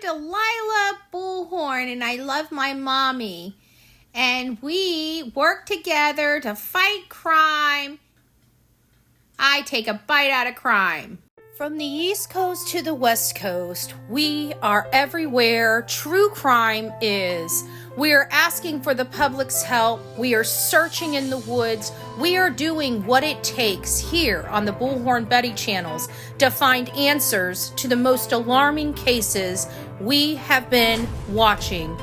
Delilah Bullhorn, and I love my mommy. And we work together to fight crime. I take a bite out of crime. From the East Coast to the West Coast, we are everywhere true crime is. We are asking for the public's help. We are searching in the woods. We are doing what it takes here on the Bullhorn Betty channels to find answers to the most alarming cases we have been watching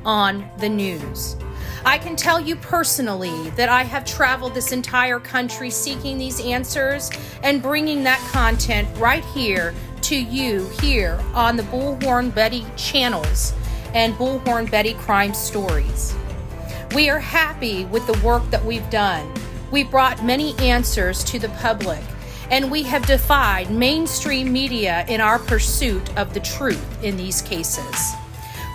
on the news. I can tell you personally that I have traveled this entire country seeking these answers and bringing that content right here to you here on the Bullhorn Betty channels and Bullhorn Betty Crime Stories. We are happy with the work that we've done. We brought many answers to the public, and we have defied mainstream media in our pursuit of the truth in these cases.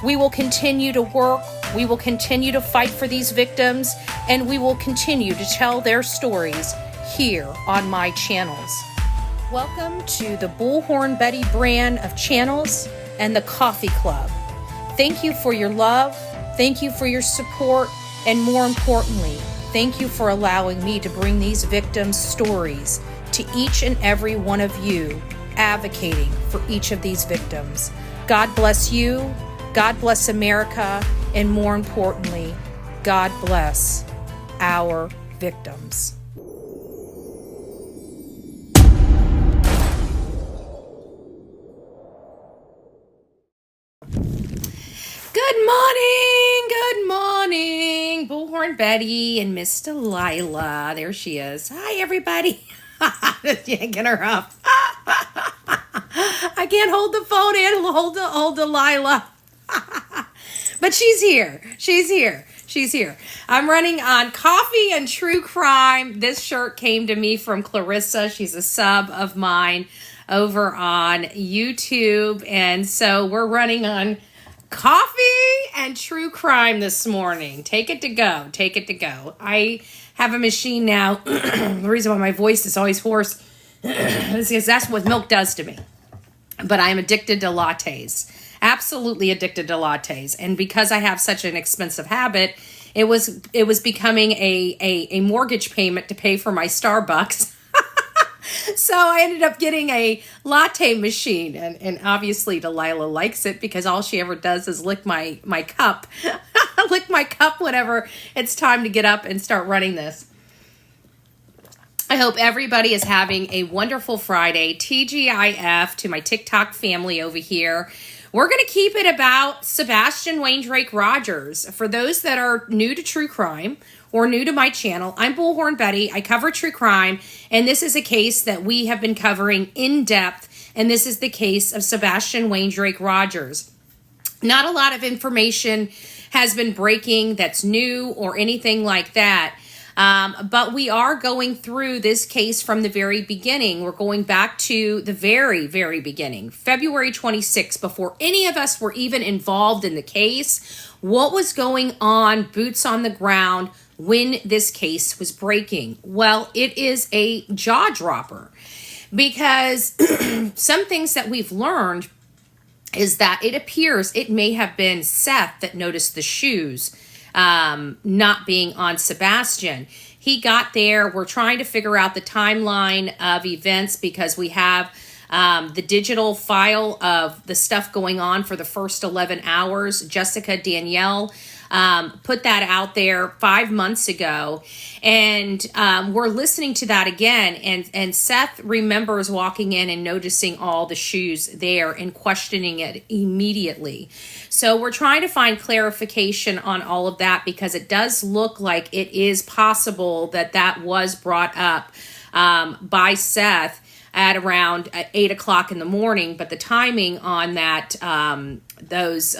We will continue to work, we will continue to fight for these victims, and we will continue to tell their stories here on my channels. Welcome to the Bullhorn Betty brand of channels and the Coffee Club. Thank you for your love, thank you for your support, and more importantly, thank you for allowing me to bring these victims' stories to each and every one of you, advocating for each of these victims. God bless you, God bless America, and more importantly, God bless our victims. Good morning, Bullhorn Betty and Miss Delilah. There she is. Hi, everybody. Yanking her up. I can't hold the phone and hold Delilah. But she's here. She's here. I'm running on coffee and true crime. This shirt came to me from Clarissa. She's a sub of mine over on YouTube. And so we're running on coffee and true crime this morning. Take it to go. I have a machine now. The reason why my voice is always hoarse is because that's what milk does to me. But I'm addicted to lattes. Absolutely addicted to lattes. And because I have such an expensive habit, it was becoming a mortgage payment to pay for my Starbucks. So I ended up getting a latte machine, and obviously Delilah likes it because all she ever does is lick my cup. Lick my cup whenever it's time to get up and start running this. I hope everybody is having a wonderful Friday. TGIF to my TikTok family over here. We're going to keep it about Sebastian Waindrake Rogers. For those that are new to true crime or new to my channel, I'm Bullhorn Betty. I cover true crime, and this is a case that we have been covering in depth, and this is the case of Sebastian Waindrake Rogers. Not a lot of information has been breaking that's new or anything like that. But we are going through this case from the very beginning. We're going back to the very, very beginning, February 26th, before any of us were even involved in the case. What was going on, boots on the ground, when this case was breaking? Well, it is a jaw dropper because some things that we've learned is that it appears it may have been Seth that noticed the shoes not being on Sebastian. He got there. We're trying to figure out the timeline of events because we have the digital file of the stuff going on for the first 11 hours. Jessica Danielle put that out there 5 months ago, and we're listening to that again, and Seth remembers walking in and noticing all the shoes there and questioning it immediately. So we're trying to find clarification on all of that because it does look like it is possible that that was brought up by Seth at around 8 o'clock in the morning, but the timing on that, those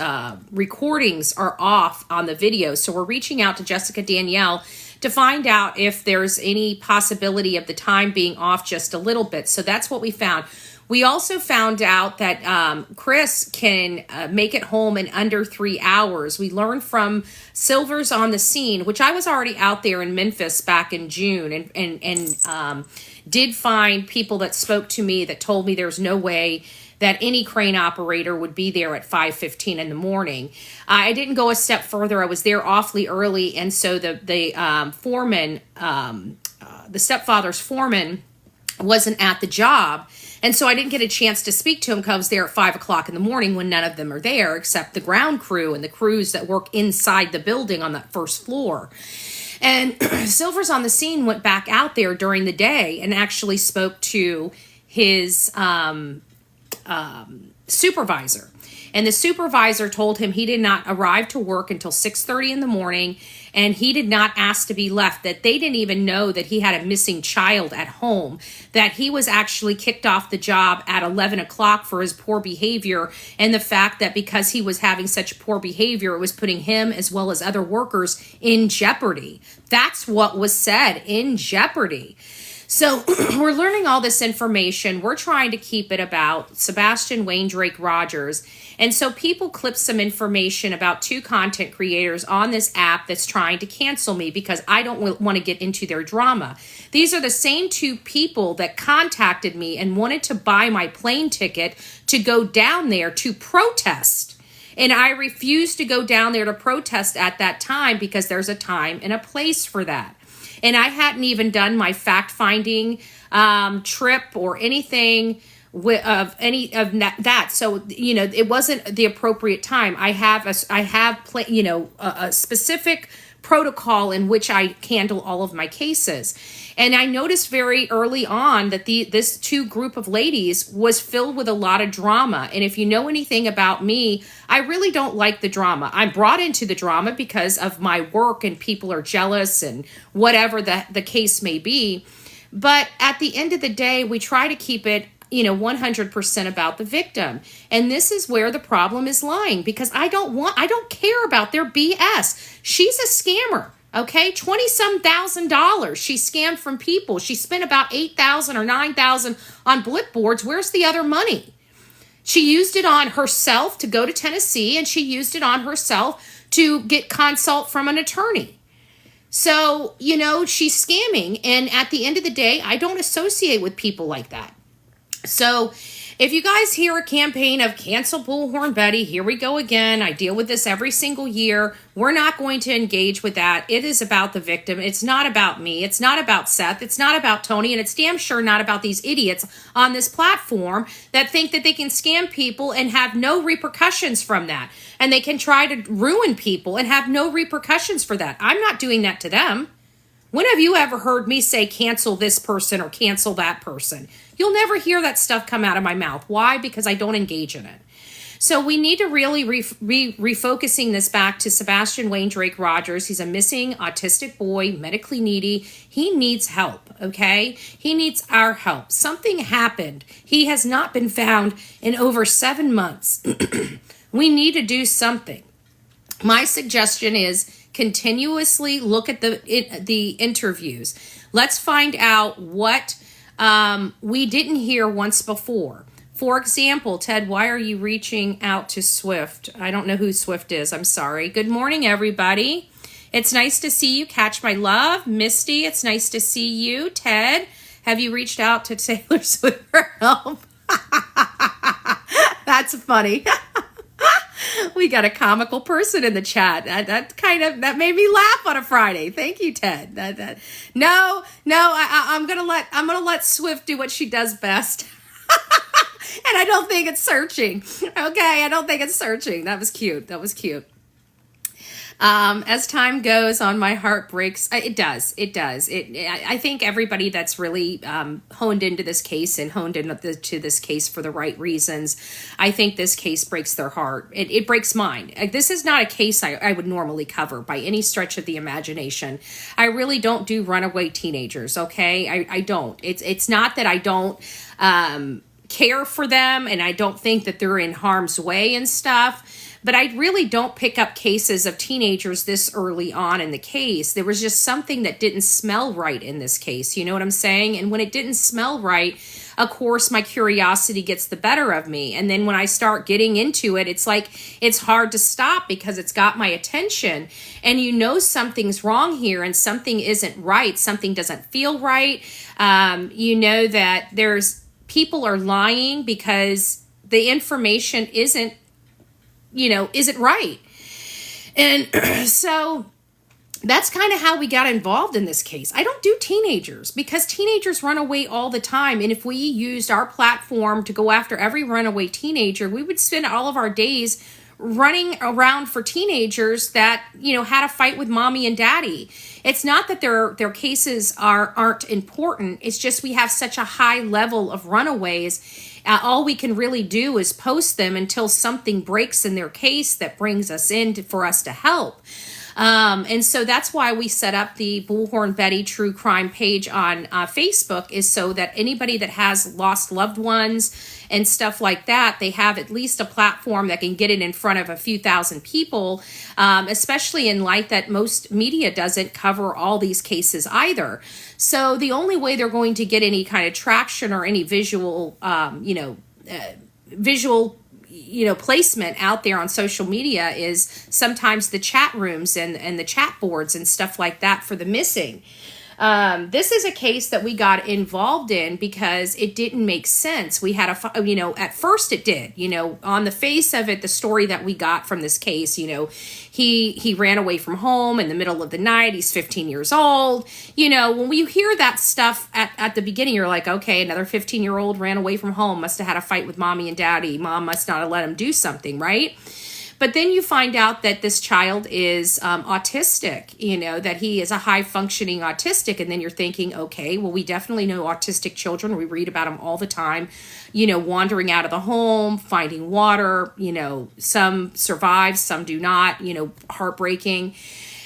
recordings are off on the video. So we're reaching out to Jessica Danielle to find out if there's any possibility of the time being off just a little bit. So that's what we found. We also found out that Chris can make it home in under 3 hours. We learned from Silver's on the scene, which I was already out there in Memphis back in June, and did find people that spoke to me that told me there's no way that any crane operator would be there at 5:15 in the morning. I didn't go a step further. I was there awfully early, and so the foreman, the stepfather's foreman, wasn't at the job. And so I didn't get a chance to speak to him because I was there at 5 o'clock in the morning when none of them are there except the ground crew and the crews that work inside the building on that first floor. And Silver's on the scene went back out there during the day and actually spoke to his supervisor. And the supervisor told him he did not arrive to work until 6:30 in the morning, and he did not ask to be left, that they didn't even know that he had a missing child at home, that he was actually kicked off the job at 11 o'clock for his poor behavior, and the fact that because he was having such poor behavior, it was putting him as well as other workers in jeopardy. That's what was said, in jeopardy. So we're learning all this information. We're trying to keep it about Sebastian Wayne Drake Rogers. And so people clip some information about 2 content creators on this app that's trying to cancel me because I don't want to get into their drama. These are the same 2 people that contacted me and wanted to buy my plane ticket to go down there to protest. And I refused to go down there to protest at that time because there's a time and a place for that. And I hadn't even done my fact-finding trip or anything of any of that. So, you know, it wasn't the appropriate time. I have a specific protocol in which I handle all of my cases. And I noticed very early on that this 2 group of ladies was filled with a lot of drama. And if you know anything about me, I really don't like the drama. I'm brought into the drama because of my work and people are jealous and whatever the case may be. But at the end of the day, we try to keep it 100% about the victim. And this is where the problem is lying, because I don't care about their BS. She's a scammer. Okay, $20-some thousand. She scammed from people. She spent about $8,000 or $9,000 on blip boards. Where's the other money? She used it on herself to go to Tennessee, and she used it on herself to get consult from an attorney. So, she's scamming. And at the end of the day, I don't associate with people like that. So if you guys hear a campaign of cancel Bullhorn Betty, here we go again. I deal with this every single year. We're not going to engage with that. It is about the victim. It's not about me. It's not about Seth. It's not about Tony. And it's damn sure not about these idiots on this platform that think that they can scam people and have no repercussions from that. And they can try to ruin people and have no repercussions for that. I'm not doing that to them. When have you ever heard me say cancel this person or cancel that person? You'll never hear that stuff come out of my mouth. Why? Because I don't engage in it. So we need to really refocusing this back to Sebastian Wayne Drake Rogers. He's a missing autistic boy, medically needy. He needs help, okay? He needs our help. Something happened. He has not been found in over 7 months. We need to do something. My suggestion is continuously look at the interviews. Let's find out what we didn't hear once before. For example, Ted, why are you reaching out to Swift? I don't know who Swift is. I'm sorry. Good morning, everybody. It's nice to see you. Catch my love. Misty, it's nice to see you. Ted, have you reached out to Taylor Swift for help? That's funny. We got a comical person in the chat. That made me laugh on a Friday. Thank you, Ted. No, I'm gonna let Swift do what she does best. And I don't think it's searching. Okay, I don't think it's searching. That was cute. As time goes on, my heart breaks. It does. I think everybody that's really honed into this case and honed into this case for the right reasons, I think this case breaks their heart. It breaks mine. This is not a case I would normally cover by any stretch of the imagination. I really don't do runaway teenagers, okay? I don't. It's not that I don't care for them and I don't think that they're in harm's way and stuff. But I really don't pick up cases of teenagers this early on in the case. There was just something that didn't smell right in this case. You know what I'm saying? And when it didn't smell right, of course, my curiosity gets the better of me. And then when I start getting into it, it's like it's hard to stop because it's got my attention. And you know something's wrong here and something isn't right. Something doesn't feel right. You know that there's people are lying because the information isn't right. And so that's kind of how we got involved in this case. I don't do teenagers because teenagers run away all the time. And if we used our platform to go after every runaway teenager, we would spend all of our days running around for teenagers that, had a fight with mommy and daddy. It's not that their cases aren't important. It's just we have such a high level of runaways. All we can really do is post them until something breaks in their case that brings us in for us to help. And so that's why we set up the Bullhorn Betty True Crime page on Facebook, is so that anybody that has lost loved ones and stuff like that, they have at least a platform that can get it in front of a few thousand people, especially in light that most media doesn't cover all these cases either. So the only way they're going to get any kind of traction or any visual placement out there on social media is sometimes the chat rooms and the chat boards and stuff like that for the missing. This is a case that we got involved in because it didn't make sense. We had at first it did, on the face of it, the story that we got from this case, he ran away from home in the middle of the night. He's 15 years old. When you hear that stuff at the beginning, you're like, okay, another 15-year-old ran away from home, must have had a fight with mommy and daddy. Mom must not have let him do something, right? But then you find out that this child is autistic, that he is a high-functioning autistic. And then you're thinking, okay, well, we definitely know autistic children. We read about them all the time, wandering out of the home, finding water, some survive, some do not, heartbreaking.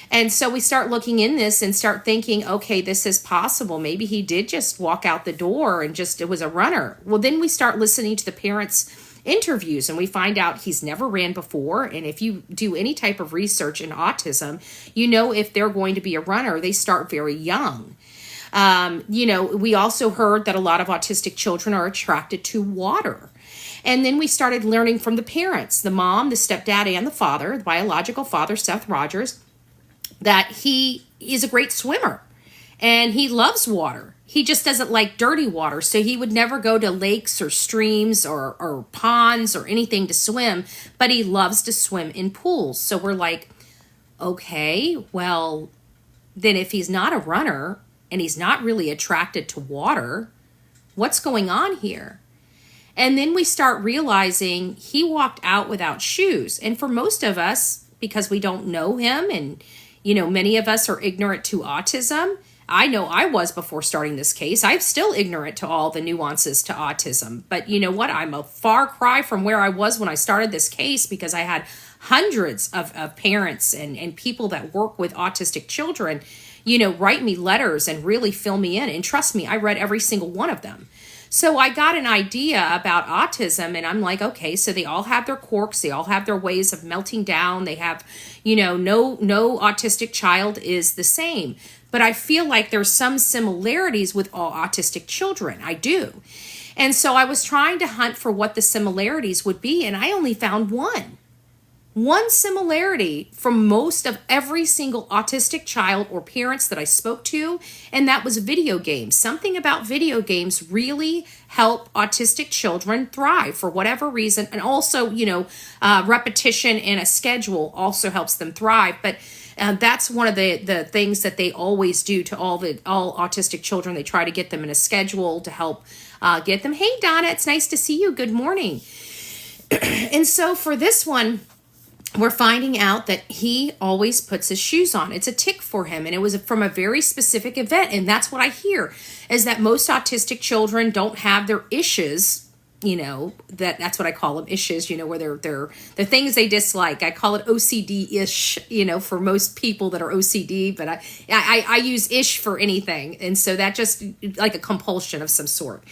And so we start looking in this and start thinking, okay, this is possible. Maybe he did just walk out the door and it was a runner. Well, then we start listening to the parents' interviews and we find out he's never ran before. And if you do any type of research in autism, if they're going to be a runner, they start very young. We also heard that a lot of autistic children are attracted to water. And then we started learning from the parents, the mom, the stepdad, and the father, the biological father, Seth Rogers, that he is a great swimmer and he loves water. He just doesn't like dirty water, so he would never go to lakes or streams or ponds or anything to swim, but he loves to swim in pools. So we're like, okay, well, then if he's not a runner and he's not really attracted to water, what's going on here? And then we start realizing he walked out without shoes. And for most of us, because we don't know him and, many of us are ignorant to autism, I know I was before starting this case. I'm still ignorant to all the nuances to autism. But you know what? I'm a far cry from where I was when I started this case because I had hundreds of parents and people that work with autistic children, write me letters and really fill me in. And trust me, I read every single one of them. So I got an idea about autism and I'm like, okay, so they all have their quirks. They all have their ways of melting down. They have, no autistic child is the same. But I feel like there's some similarities with all autistic children. I do. And so I was trying to hunt for what the similarities would be, and I only found one. One similarity from most of every single autistic child or parents that I spoke to, and that was video games. Something about video games really help autistic children thrive for whatever reason. And also, repetition and a schedule also helps them thrive. But that's one of the things that they always do to all autistic children. They try to get them in a schedule to help get them. Hey, Donna, it's nice to see you. Good morning. And so for this one, we're finding out that he always puts his shoes on. It's a tick for him. And it was from a very specific event. And that's what I hear is that most autistic children don't have their issues. That's what I call them, issues, where they're the things they dislike. I call it OCD-ish, for most people that are OCD, but I use ish for anything. And so that just like a compulsion of some sort.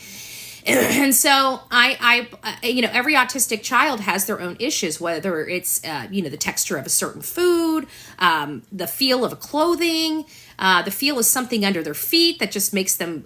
And so every autistic child has their own issues, whether it's, the texture of a certain food, the feel of a clothing, the feel of something under their feet that just makes them,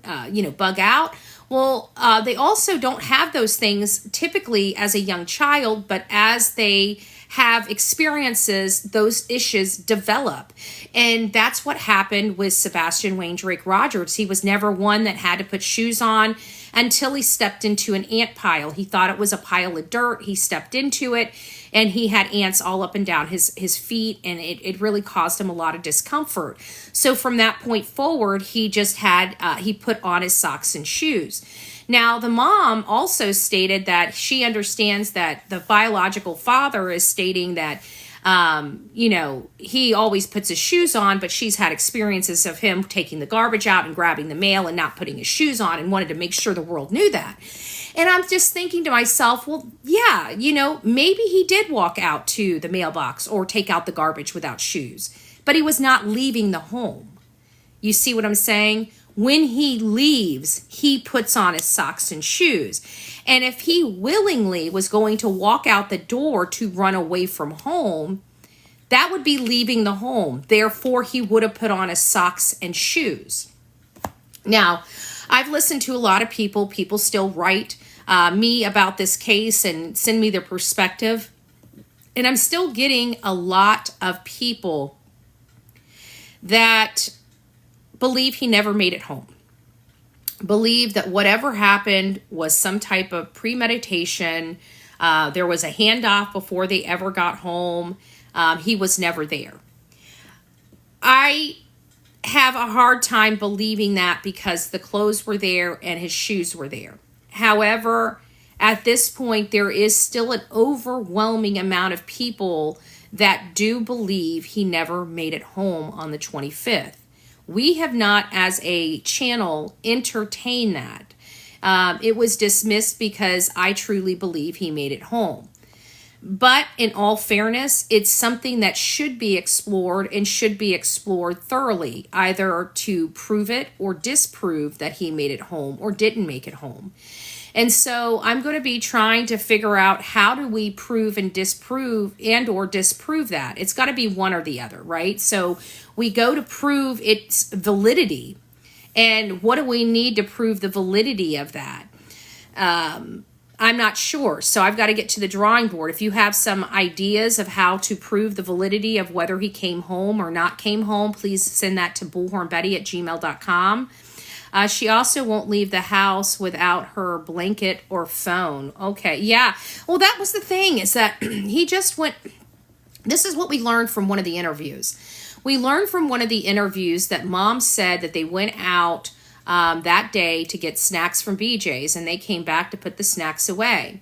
bug out. Well, they also don't have those things typically as a young child, but as they have experiences, those issues develop. And that's what happened with Sebastian Wayne Drake Rogers. He was never one that had to put shoes on until he stepped into an ant pile. He thought it was a pile of dirt. He stepped into it and he had ants all up and down his feet, and it really caused him a lot of discomfort. So from that point forward, he just had, he put on his socks and shoes. Now, the mom also stated that she understands that the biological father is stating that, he always puts his shoes on, but she's had experiences of him taking the garbage out and grabbing the mail and not putting his shoes on, and wanted to make sure the world knew that. And I'm just thinking to myself, well, yeah, maybe he did walk out to the mailbox or take out the garbage without shoes, but he was not leaving the home. You see what I'm saying? When he leaves, he puts on his socks and shoes. And if he willingly was going to walk out the door to run away from home, that would be leaving the home. Therefore, he would have put on his socks and shoes. Now, I've listened to a lot of people. People still write me about this case and send me their perspective. And I'm still getting a lot of people that believe he never made it home. Believe that whatever happened was some type of premeditation. There was a handoff before they ever got home. He was never there. I have a hard time believing that because the clothes were there and his shoes were there. However, at this point, there is still an overwhelming amount of people that do believe he never made it home on the 25th. We have not, as a channel, entertained that. It was dismissed because I truly believe he made it home. But in all fairness, it's something that should be explored and should be explored thoroughly, either to prove it or disprove that he made it home or didn't make it home. And so I'm going to be trying to figure out how do we prove and disprove that. It's got to be one or the other, right? So we go to prove its validity. And what do we need to prove the validity of that? I'm not sure. So I've got to get to the drawing board. If you have some ideas of how to prove the validity of whether he came home or not came home, please send that to bullhornbetty@gmail.com. She also won't leave the house without her blanket or phone. Okay, yeah. Well, that was the thing, is that he just went... This is what we learned from one of the interviews. We learned from one of the interviews that mom said that they went out that day to get snacks from BJ's, and they came back to put the snacks away.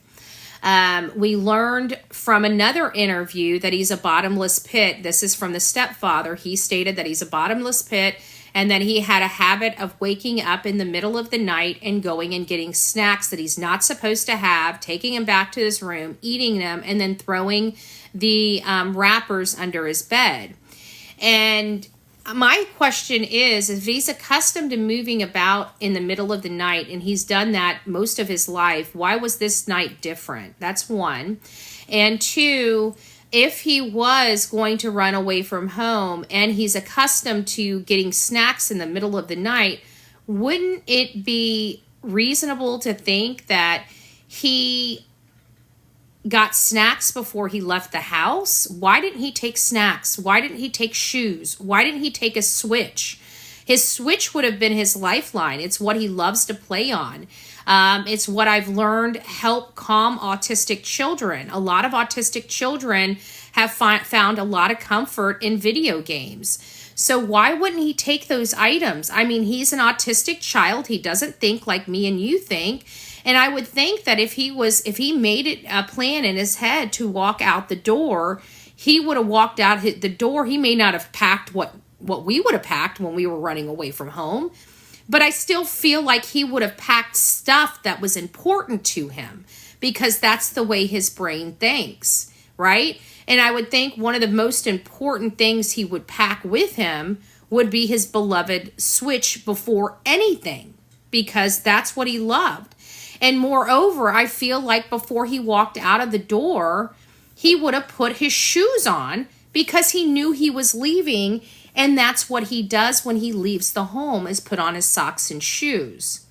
We learned from another interview that he's a bottomless pit. This is from the stepfather. He stated that he's a bottomless pit, and that he had a habit of waking up in the middle of the night and going and getting snacks that he's not supposed to have, taking them back to his room, eating them, and then throwing the wrappers under his bed. And my question is, if he's accustomed to moving about in the middle of the night, and he's done that most of his life, why was this night different? That's one. And two, if he was going to run away from home and he's accustomed to getting snacks in the middle of the night, wouldn't it be reasonable to think that he got snacks before he left the house? Why didn't he take snacks? Why didn't he take shoes? Why didn't he take a switch? His switch would have been his lifeline. It's what he loves to play on. It's what I've learned help calm autistic children. A lot of autistic children have found a lot of comfort in video games. So why wouldn't he take those items? I mean, he's an autistic child. He doesn't think like me and you think. And I would think that if he made it a plan in his head to walk out the door, he would have walked out the door. He may not have packed what we would have packed when we were running away from home. But I still feel like he would have packed stuff that was important to him, because that's the way his brain thinks, right? And I would think one of the most important things he would pack with him would be his beloved Switch before anything, because that's what he loved. And moreover, I feel like before he walked out of the door, he would have put his shoes on because he knew he was leaving. And that's what he does when he leaves the home, is put on his socks and shoes.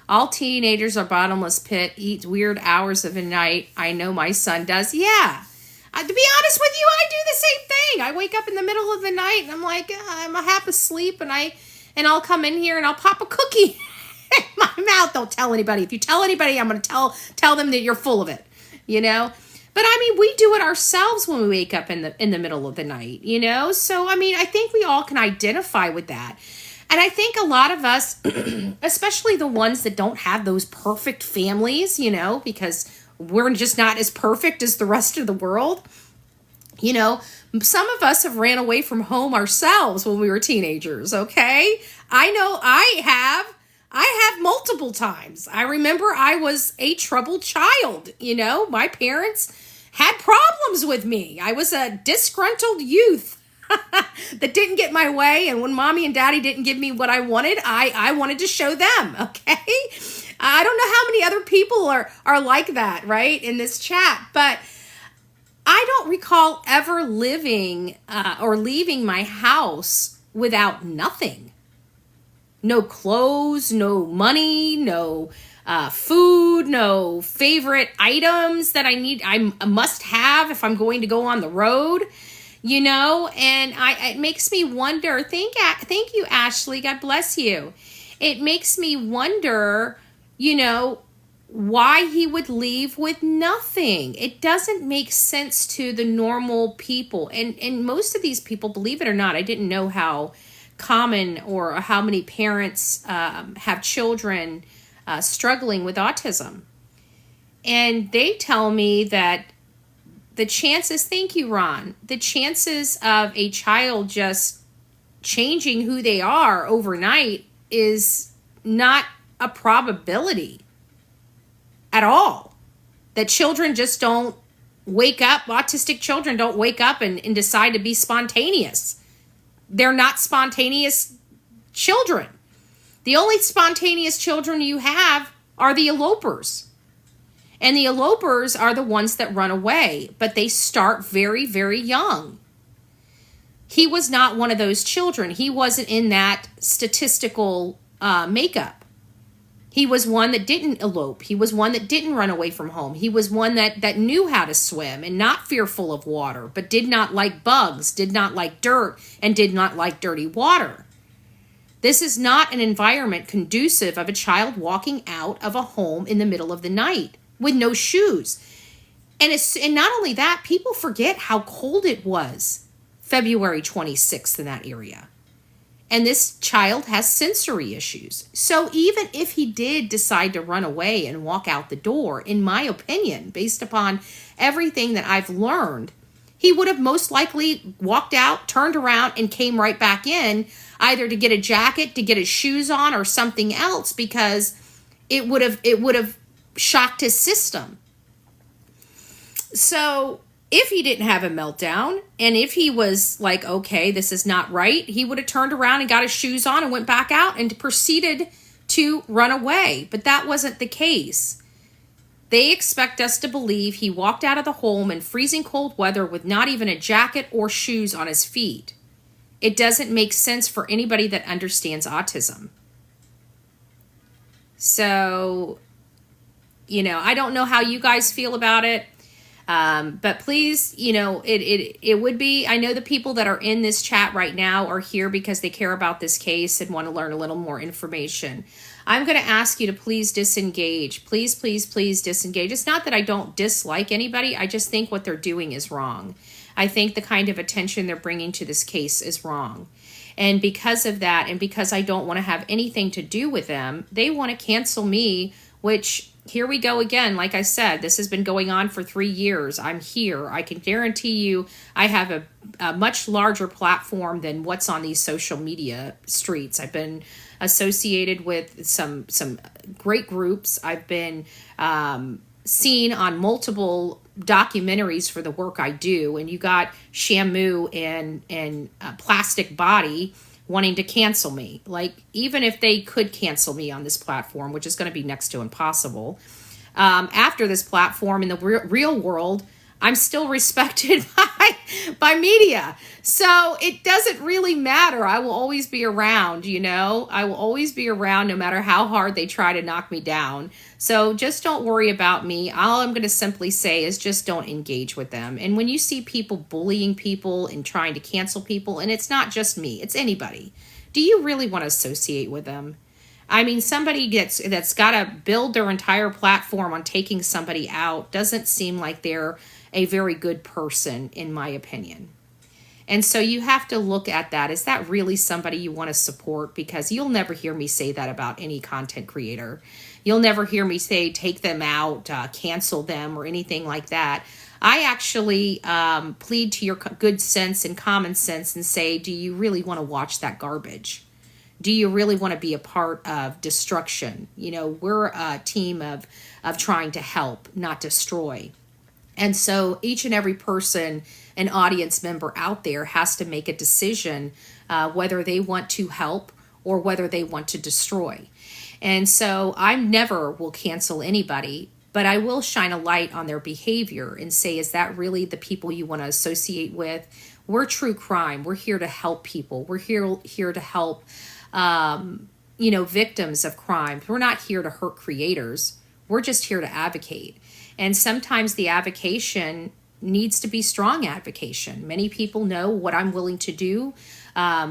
All teenagers are bottomless pit, eat weird hours of the night. I know my son does. Yeah. To be honest with you, I do the same thing. I wake up in the middle of the night and I'm like, I'm half asleep, and I'll come in here and I'll pop a cookie in my mouth. Don't tell anybody. If you tell anybody, I'm going to tell them that you're full of it, you know? But I mean, we do it ourselves when we wake up in the middle of the night, you know? So, I mean, I think we all can identify with that. And I think a lot of us, especially the ones that don't have those perfect families, you know, because we're just not as perfect as the rest of the world. You know, some of us have ran away from home ourselves when we were teenagers, okay? I know I have multiple times. I remember I was a troubled child, you know? My parents had problems with me. I was a disgruntled youth that didn't get my way, and when mommy and daddy didn't give me what I wanted, I wanted to show them, okay? I don't know how many other people are like that, right, in this chat, but I don't recall ever living or leaving my house without nothing. No clothes, no money, no food, no favorite items that I must have if I'm going to go on the road, you know, and it makes me wonder. Thank you, Ashley. God bless you. It makes me wonder, you know, why he would leave with nothing. It doesn't make sense to the normal people. And most of these people, believe it or not, I didn't know how common or how many parents have children struggling with autism. And they tell me that the chances, thank you, Ron, the chances of a child just changing who they are overnight is not a probability at all. That children just don't wake up, autistic children don't wake up and decide to be spontaneous. They're not spontaneous children. The only spontaneous children you have are the elopers. And the elopers are the ones that run away, but they start very, very young. He was not one of those children. He wasn't in that statistical makeup. He was one that didn't elope. He was one that didn't run away from home. He was one that knew how to swim and not fearful of water, but did not like bugs, did not like dirt, and did not like dirty water. This is not an environment conducive of a child walking out of a home in the middle of the night with no shoes. And not only that, people forget how cold it was February 26th in that area. And this child has sensory issues. So even if he did decide to run away and walk out the door, in my opinion, based upon everything that I've learned, he would have most likely walked out, turned around, and came right back in, either to get a jacket, to get his shoes on, or something else, because it would have shocked his system. So if he didn't have a meltdown, and if he was like, okay, this is not right, he would have turned around and got his shoes on and went back out and proceeded to run away. But that wasn't the case. They expect us to believe he walked out of the home in freezing cold weather with not even a jacket or shoes on his feet. It doesn't make sense for anybody that understands autism. So, you know, I don't know how you guys feel about it. But please, you know, it would be, I know the people that are in this chat right now are here because they care about this case and want to learn a little more information. I'm going to ask you to please disengage. Please, please, please disengage. It's not that I don't dislike anybody. I just think what they're doing is wrong. I think the kind of attention they're bringing to this case is wrong. And because of that, and because I don't want to have anything to do with them, they want to cancel me, which, here we go again. Like I said, this has been going on for 3 years. I'm here. I can guarantee you I have a much larger platform than what's on these social media streets. I've been associated with some great groups. I've been seen on multiple documentaries for the work I do. And you got Shamu and Plastic Body wanting to cancel me. Like, even if they could cancel me on this platform, which is going to be next to impossible, after this platform in the real world, I'm still respected by media. So it doesn't really matter. I will always be around, I will always be around no matter how hard they try to knock me down. So just don't worry about me. All I'm going to simply say is just don't engage with them. And when you see people bullying people and trying to cancel people, and it's not just me, it's anybody, do you really want to associate with them? I mean, somebody that's got to build their entire platform on taking somebody out doesn't seem like they're a very good person, in my opinion. And so you have to look at that. Is that really somebody you want to support? Because you'll never hear me say that about any content creator. You'll never hear me say take them out, cancel them, or anything like that. I actually plead to your good sense and common sense and say, do you really want to watch that garbage? Do you really want to be a part of destruction? We're a team of trying to help, not destroy. And so each and every person, an audience member out there, has to make a decision whether they want to help or whether they want to destroy. And so I never will cancel anybody, but I will shine a light on their behavior and say, is that really the people you want to associate with? We're true crime. We're here to help people. We're here to help, victims of crime. We're not here to hurt creators. We're just here to advocate. And sometimes the advocation needs to be strong advocation. Many people know what I'm willing to do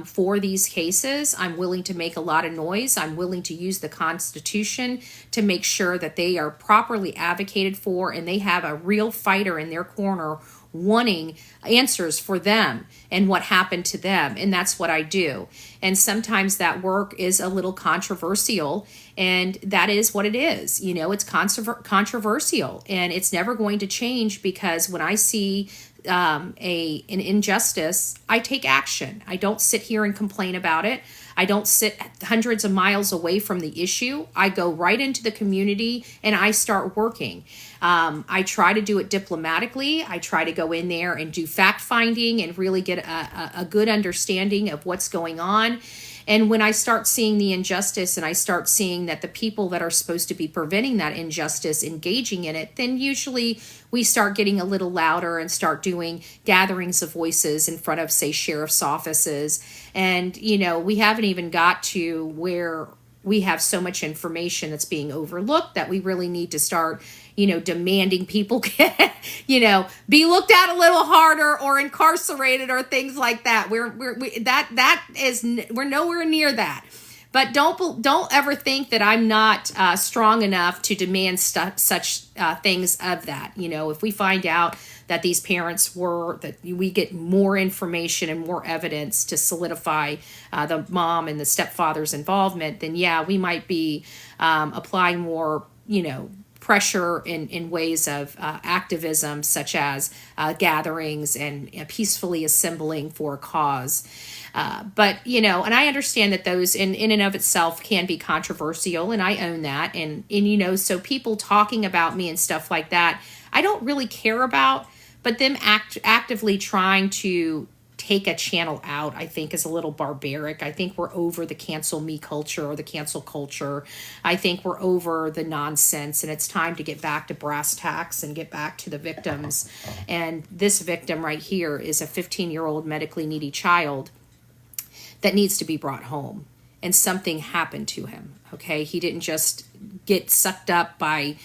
for these cases. I'm willing to make a lot of noise. I'm willing to use the Constitution to make sure that they are properly advocated for and they have a real fighter in their corner wanting answers for them and what happened to them. And that's what I do. And sometimes that work is a little controversial, and that is what it is. It's controversial, and it's never going to change, because when I see an injustice, I take action. I don't sit here and complain about it. I don't sit hundreds of miles away from the issue. I go right into the community and I start working. I try to do it diplomatically. I try to go in there and do fact finding and really get a good understanding of what's going on. And when I start seeing the injustice and I start seeing that the people that are supposed to be preventing that injustice engaging in it, then usually we start getting a little louder and start doing gatherings of voices in front of, say, sheriff's offices. And, we haven't even got to where we have so much information that's being overlooked that we really need to start, demanding people be looked at a little harder or incarcerated or things like that. We're nowhere near that. But don't ever think that I'm not strong enough to demand such things of that. If we find out that these parents that we get more information and more evidence to solidify the mom and the stepfather's involvement, then yeah, we might be applying more, pressure in ways of activism, such as gatherings and peacefully assembling for a cause. But, and I understand that those in and of itself can be controversial, and I own that. And so people talking about me and stuff like that, I don't really care about, but them actively trying to take a channel out, I think, is a little barbaric. I think we're over the cancel me culture or the cancel culture. I think we're over the nonsense, and it's time to get back to brass tacks and get back to the victims. And this victim right here is a 15-year-old medically needy child that needs to be brought home. And something happened to him, okay? He didn't just get sucked up by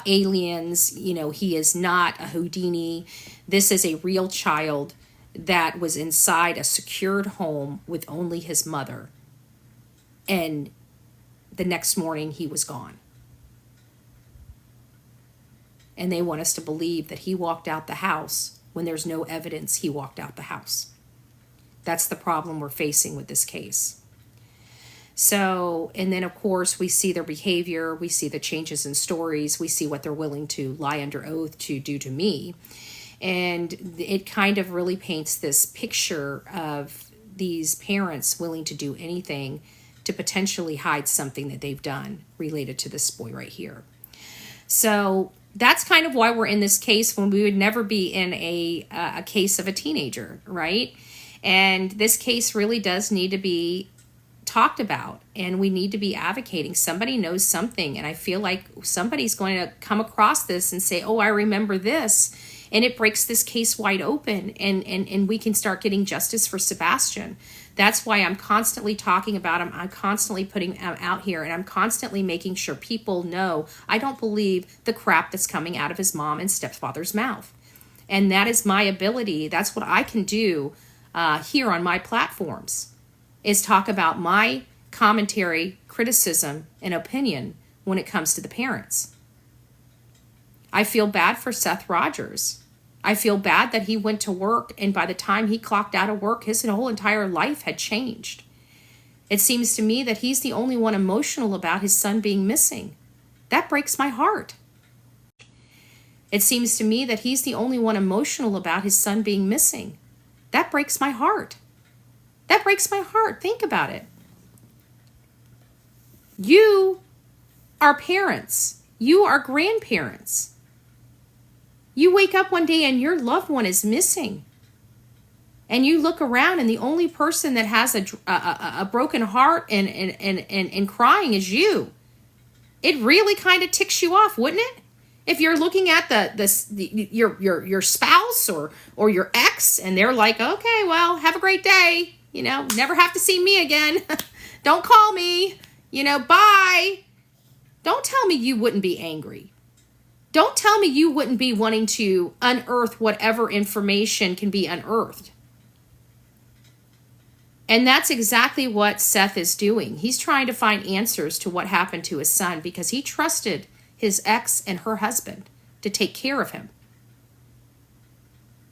aliens. He is not a Houdini. This is a real child that was inside a secured home with only his mother. And the next morning he was gone. And they want us to believe that he walked out the house when there's no evidence he walked out the house. That's the problem we're facing with this case. So, and then of course we see their behavior, we see the changes in stories, we see what they're willing to lie under oath to do to me. And it kind of really paints this picture of these parents willing to do anything to potentially hide something that they've done related to this boy right here. So that's kind of why we're in this case, when we would never be in a case of a teenager, right? And this case really does need to be talked about, and we need to be advocating. Somebody knows something, and I feel like somebody's going to come across this and say, oh, I remember this, and it breaks this case wide open, and we can start getting justice for Sebastian. That's why I'm constantly talking about him. I'm constantly putting him out here, and I'm constantly making sure people know I don't believe the crap that's coming out of his mom and stepfather's mouth. And that is my ability. That's what I can do here on my platforms, is talk about my commentary, criticism, and opinion when it comes to the parents. I feel bad for Seth Rogers. I feel bad that he went to work, and by the time he clocked out of work, his whole entire life had changed. It seems to me that he's the only one emotional about his son being missing. That breaks my heart. It seems to me that he's the only one emotional about his son being missing. That breaks my heart. That breaks my heart. Think about it. You are parents. You are grandparents. You wake up one day and your loved one is missing. And you look around and the only person that has a broken heart and crying is you. It really kind of ticks you off, wouldn't it? If you're looking at your spouse or your ex, and they're like, okay, well, have a great day. Never have to see me again. Don't call me. Bye. Don't tell me you wouldn't be angry. Don't tell me you wouldn't be wanting to unearth whatever information can be unearthed. And that's exactly what Seth is doing. He's trying to find answers to what happened to his son because he trusted his ex and her husband to take care of him.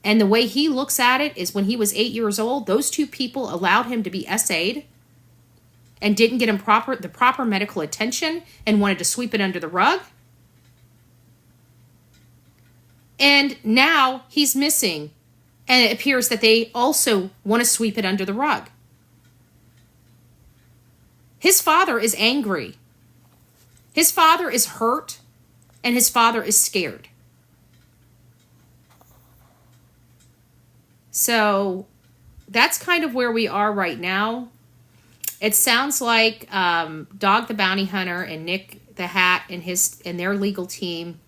And the way he looks at it is when he was 8 years old, those two people allowed him to be SA'd and didn't get him the proper medical attention and wanted to sweep it under the rug. And now he's missing, and it appears that they also want to sweep it under the rug. His father is angry. His father is hurt, and his father is scared. So that's kind of where we are right now. It sounds like Dog the Bounty Hunter and Nick the Hat and their legal team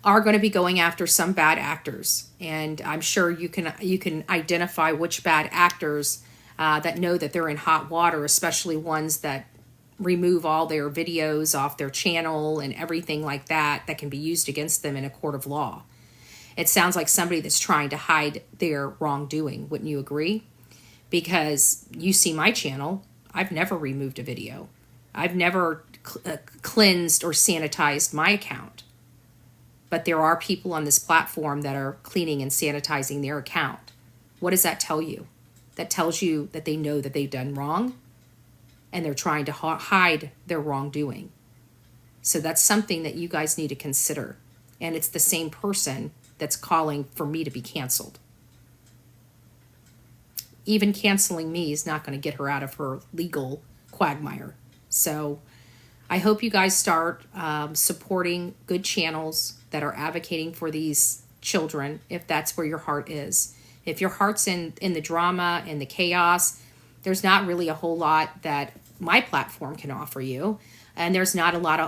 are going to be going after some bad actors. And I'm sure you can identify which bad actors that know that they're in hot water, especially ones that remove all their videos off their channel and everything like that can be used against them in a court of law. It sounds like somebody that's trying to hide their wrongdoing. Wouldn't you agree? Because you see my channel, I've never removed a video. I've never cleansed or sanitized my account. But there are people on this platform that are cleaning and sanitizing their account. What does that tell you? That tells you that they know that they've done wrong and they're trying to hide their wrongdoing. So that's something that you guys need to consider. And it's the same person that's calling for me to be canceled. Even canceling me is not going to get her out of her legal quagmire. So I hope you guys start supporting good channels that are advocating for these children, if that's where your heart is. If your heart's in the drama and the chaos, there's not really a whole lot that my platform can offer you. And there's not a lot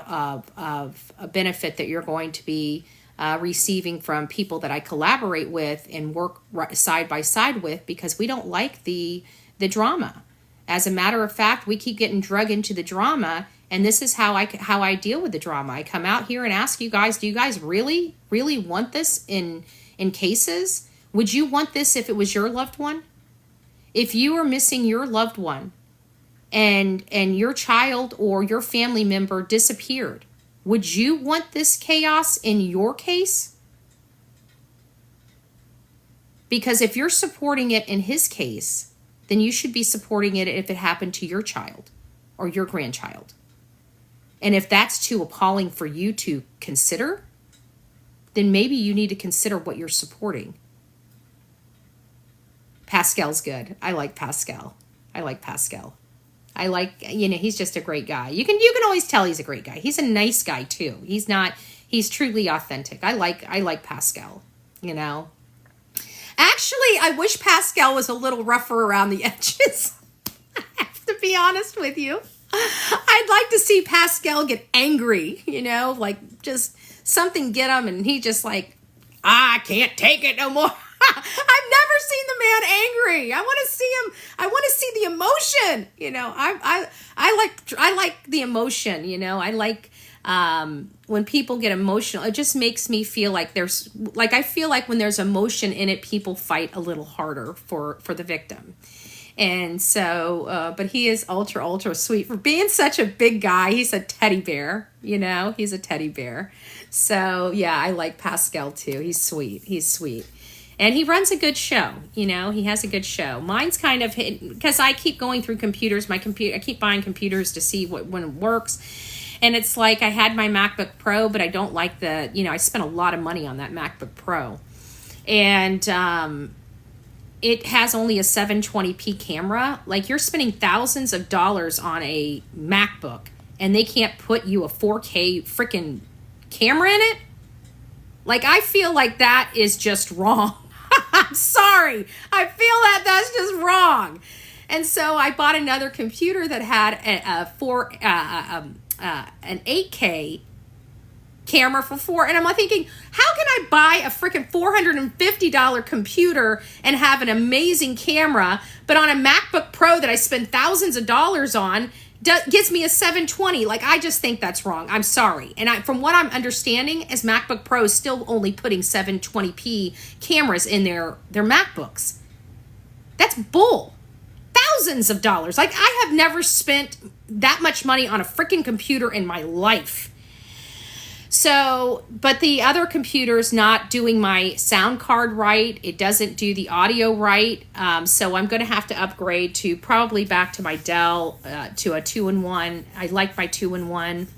of a benefit that you're going to be receiving from people that I collaborate with and work side by side with, because we don't like the drama. As a matter of fact, we keep getting drug into the drama, and this is how I deal with the drama. I come out here and ask you guys, do you guys really want this in cases? Would you want this if it was your loved one? If you are missing your loved one and your child or your family member disappeared, would you want this chaos in your case? Because if you're supporting it in his case, then you should be supporting it if it happened to your child or your grandchild. And if that's too appalling for you to consider, then maybe you need to consider what you're supporting. Pascal's good. I like Pascal. He's just a great guy. You can always tell he's a great guy. He's a nice guy too. He's truly authentic. I like Pascal, Actually, I wish Pascal was a little rougher around the edges. to be honest with you. I'd like to see Pascal get angry, like just something get him and he just like, I can't take it no more. I've never seen the man angry. I want to see him. I want to see the emotion. I like the emotion. I like when people get emotional. It just makes me feel like I feel like when there's emotion in it, people fight a little harder for the victim. And so, but he is ultra, ultra sweet for being such a big guy. He's a teddy bear, he's a teddy bear. So yeah, I like Pascal too. He's sweet. And he runs a good show, he has a good show. Mine's kind of hidden because I keep going through computers. I keep buying computers to see when it works. And it's like I had my MacBook Pro, but I don't like I spent a lot of money on that MacBook Pro. And it has only a 720p camera. Like you're spending thousands of dollars on a MacBook and they can't put you a 4K freaking camera in it? Like I feel like that is just wrong. I'm sorry. I feel that's just wrong. And so I bought another computer that had an 8K camera for $4. And I'm thinking, how can I buy a freaking $450 computer and have an amazing camera, but on a MacBook Pro that I spend thousands of dollars on gives me a 720? Like, I just think that's wrong. I'm sorry. And from what I'm understanding is MacBook Pro is still only putting 720p cameras in their MacBooks. That's bull. Thousands of dollars. Like, I have never spent that much money on a freaking computer in my life. So, but the other computer's not doing my sound card right. It doesn't do the audio right. So I'm going to have to upgrade to probably back to my Dell to a 2-in-1. I like my 2-in-1.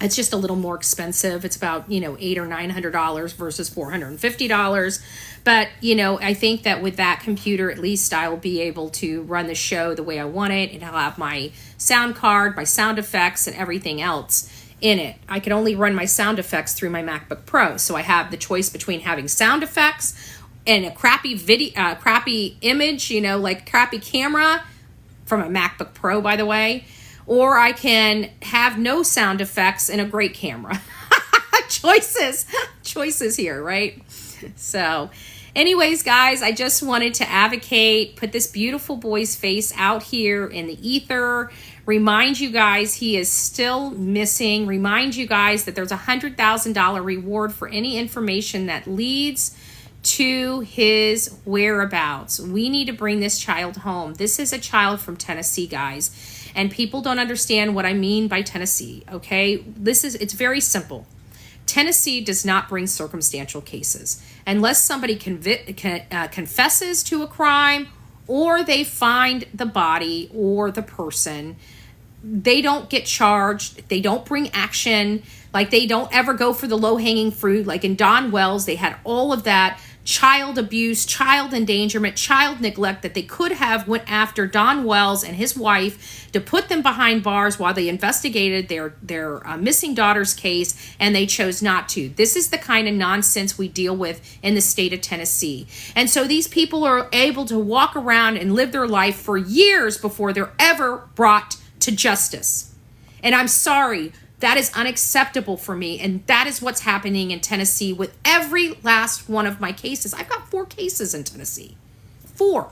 It's just a little more expensive. It's about, $800 or $900 versus $450. But, I think that with that computer, at least I will be able to run the show the way I want it. And I'll have my sound card, my sound effects, and everything else in it. I can only run my sound effects through my MacBook Pro. So I have the choice between having sound effects and a crappy video, crappy image, like crappy camera from a MacBook Pro, by the way, or I can have no sound effects and a great camera. Choices here, right? So anyways, guys, I just wanted to advocate, put this beautiful boy's face out here in the ether, remind you guys he is still missing, remind you guys that there's a $100,000 reward for any information that leads to his whereabouts. We need to bring this child home. This is a child from Tennessee, guys, and people don't understand what I mean by Tennessee, okay? It's very simple. Tennessee does not bring circumstantial cases. Unless somebody confesses to a crime or they find the body or the person, they don't get charged. They don't bring action. Like, they don't ever go for the low-hanging fruit. Like in Don Wells, they had all of that child abuse, child endangerment, child neglect that they could have went after Don Wells and his wife to put them behind bars while they investigated their missing daughter's case, and they chose not to. This is the kind of nonsense we deal with in the state of Tennessee. And so these people are able to walk around and live their life for years before they're ever brought to justice. And I'm sorry, that is unacceptable for me. And that is what's happening in Tennessee with every last one of my cases. I've got 4 cases in Tennessee. 4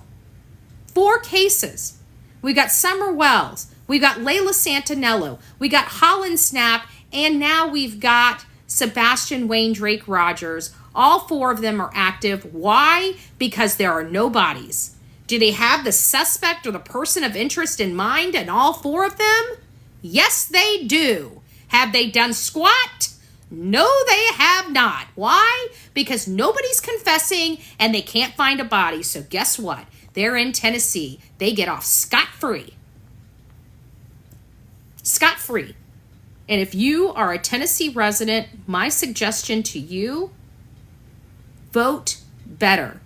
cases. We got Summer Wells. We got Layla Santinello. We got Holland Snap. And now we've got Sebastian Wayne Drake Rogers. All 4 of them are active. Why? Because there are no bodies. Do they have the suspect or the person of interest in mind in all 4 of them? Yes, they do. Have they done squat? No, they have not. Why? Because nobody's confessing and they can't find a body. So guess what? They're in Tennessee. They get off scot-free. Scot-free. And if you are a Tennessee resident, my suggestion to you, vote better.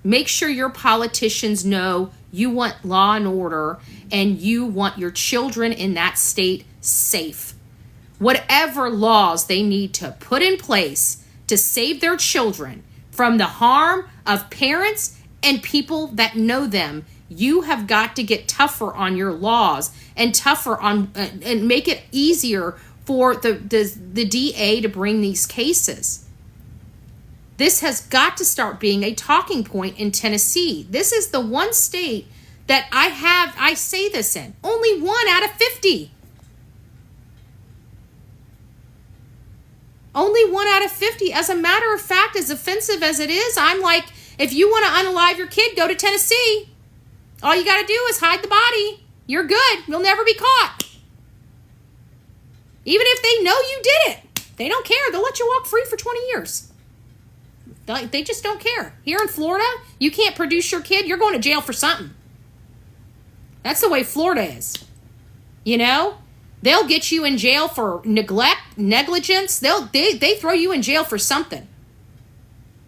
Make sure your politicians know you want law and order and you want your children in that state safe. Whatever laws they need to put in place to save their children from the harm of parents and people that know them You have got to get tougher on your laws and tougher on and make it easier for the DA to bring these cases. This has got to start being a talking point in Tennessee. This is the one state that I say this in. Only 1 out of 50. Only 1 out of 50. As a matter of fact, as offensive as it is, I'm like, if you want to unalive your kid, go to Tennessee. All you got to do is hide the body. You're good. You'll never be caught. Even if they know you did it, they don't care. They'll let you walk free for 20 years. They just don't care. Here in Florida, you can't produce your kid, you're going to jail for something. That's the way Florida is. You know? They'll get you in jail for neglect, negligence. They throw you in jail for something.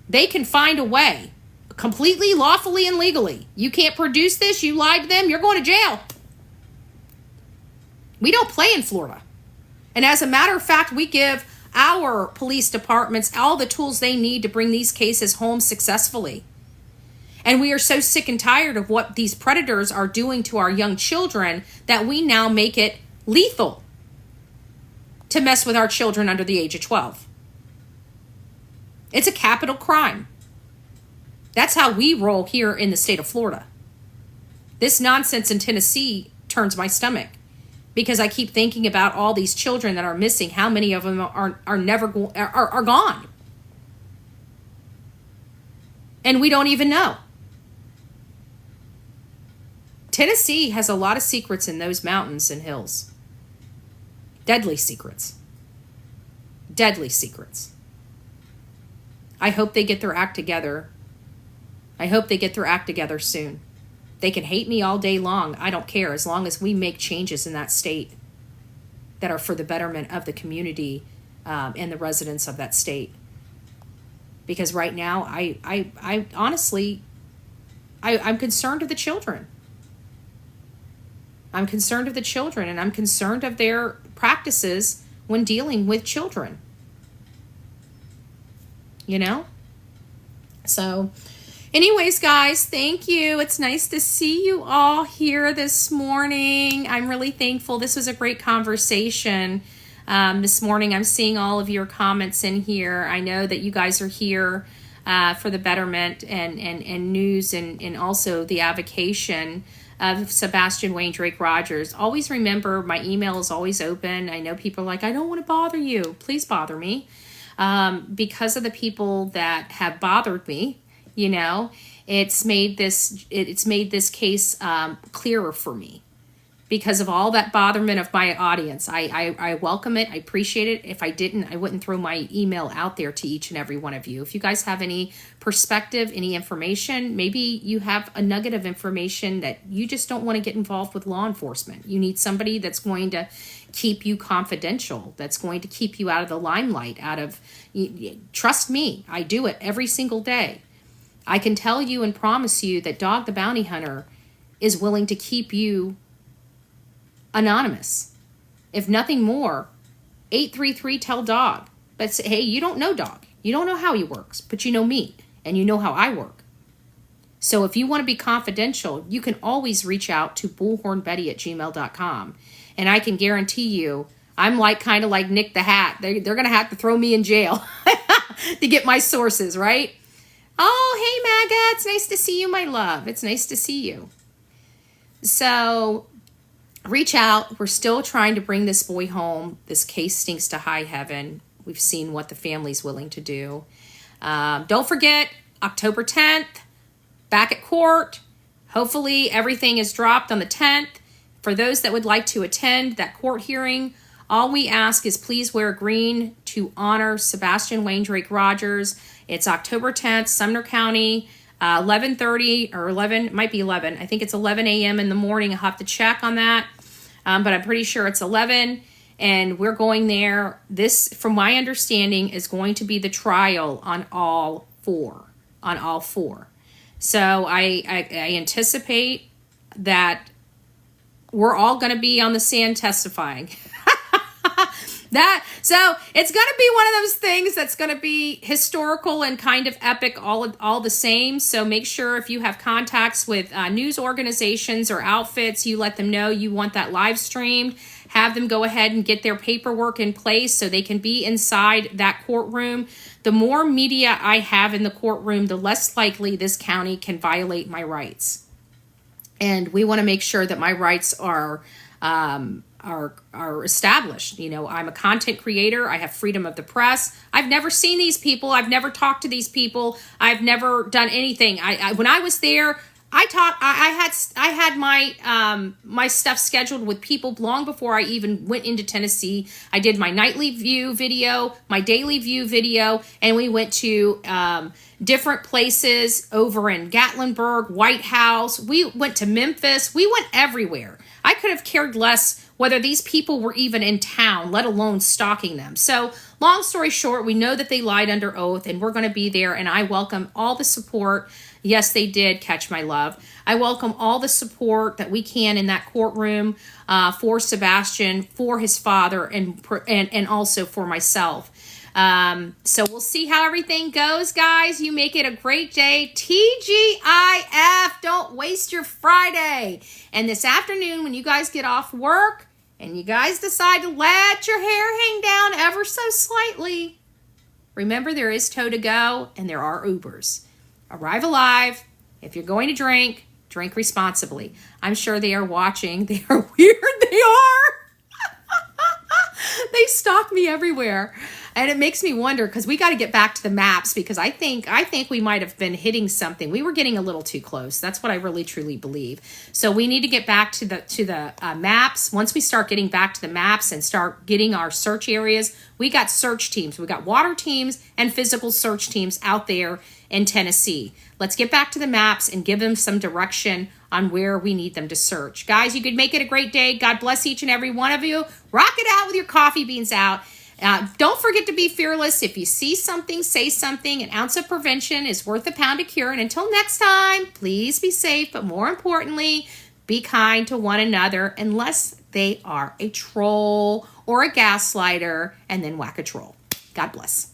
They can find a way. Completely, lawfully, and legally. You can't produce this, you lied to them, you're going to jail. We don't play in Florida. And as a matter of fact, we give our police departments all the tools they need to bring these cases home successfully. And we are so sick and tired of what these predators are doing to our young children that we now make it lethal to mess with our children under the age of 12. It's a capital crime. That's how we roll here in the state of Florida. This nonsense in Tennessee turns my stomach because I keep thinking about all these children that are missing. How many of them are gone? And we don't even know. Tennessee has a lot of secrets in those mountains and hills. Deadly secrets. Deadly secrets. I hope they get their act together. I hope they get their act together soon. They can hate me all day long. I don't care, as long as we make changes in that state that are for the betterment of the community and the residents of that state. Because right now, I honestly, I'm concerned of the children. I'm concerned of the children, and I'm concerned of their practices when dealing with children. You know? So, anyways, guys, thank you. It's nice to see you all here this morning. I'm really thankful. This was a great conversation this morning. I'm seeing all of your comments in here. I know that you guys are here for the betterment and news and also the avocation of Sebastian Wayne Drake Rogers. Always remember, my email is always open. I know people are like, I don't want to bother you. Please bother me. Because of the people that have bothered me, you know, it's made this case clearer for me because of all that botherment of my audience. I welcome it. I appreciate it. If I didn't, I wouldn't throw my email out there to each and every one of you. If you guys have any perspective, any information, maybe you have a nugget of information that you just don't want to get involved with law enforcement. You need somebody that's going to keep you confidential, that's going to keep you out of the limelight, trust me, I do it every single day. I can tell you and promise you that Dog the Bounty Hunter is willing to keep you anonymous. If nothing more, 833-TELL-DOG. But say, hey, you don't know Dog. You don't know how he works, but you know me, and you know how I work. So if you want to be confidential, you can always reach out to bullhornbetty@gmail.com. And I can guarantee you, I'm kind of like Nick the Hat. They're going to have to throw me in jail to get my sources, right? Oh, hey, MAGA. It's nice to see you, my love. It's nice to see you. So reach out. We're still trying to bring this boy home. This case stinks to high heaven. We've seen what the family's willing to do. Don't forget, October 10th, back at court. Hopefully everything is dropped on the 10th. For those that would like to attend that court hearing, all we ask is please wear green to honor Sebastian Wayne Drake Rogers. It's October 10th, Sumner County, 11:30 or 11, it might be 11. I think it's 11 a.m. in the morning. I'll have to check on that, but I'm pretty sure it's 11, and we're going there. This, from my understanding, is going to be the trial on all four. So I anticipate that we're all going to be on the stand testifying. So it's going to be one of those things that's going to be historical and kind of epic all the same. So make sure if you have contacts with news organizations or outfits, you let them know you want that live streamed. Have them go ahead and get their paperwork in place so they can be inside that courtroom. The more media I have in the courtroom, the less likely this county can violate my rights. And we want to make sure that my rights are established. You know, I'm a content creator. I have freedom of the press. I've never seen these people. I've never talked to these people. I've never done anything. When I was there, I had my stuff scheduled with people long before I even went into Tennessee. I did my nightly view video, my daily view video, and we went to different places over in Gatlinburg, White House. We went to Memphis. We went everywhere. I could have cared less whether these people were even in town, let alone stalking them. So long story short, we know that they lied under oath, and we're going to be there, and I welcome all the support. Yes, they did catch my love. I welcome all the support that we can in that courtroom for Sebastian, for his father, and also for myself. So we'll see how everything goes, guys. You make it a great day. TGIF, don't waste your Friday. And this afternoon, when you guys get off work and you guys decide to let your hair hang down ever so slightly, remember there is tow to go and there are Ubers. Arrive alive. If you're going to drink, drink responsibly. I'm sure they are watching. They are weird. They are. They stalk me everywhere. And it makes me wonder, because we got to get back to the maps, because I think we might have been hitting something. We were getting a little too close. That's what I really truly believe. So we need to get back to the maps. Once we start getting back to the maps and start getting our search areas, we got search teams. We got water teams and physical search teams out there in Tennessee. Let's get back to the maps and give them some direction on where we need them to search. Guys, you could make it a great day. God bless each and every one of you. Rock it out with your coffee beans out. Don't forget to be fearless. If you see something, say something. An ounce of prevention is worth a pound of cure. And until next time, please be safe. But more importantly, be kind to one another, unless they are a troll or a gaslighter, and then whack a troll. God bless.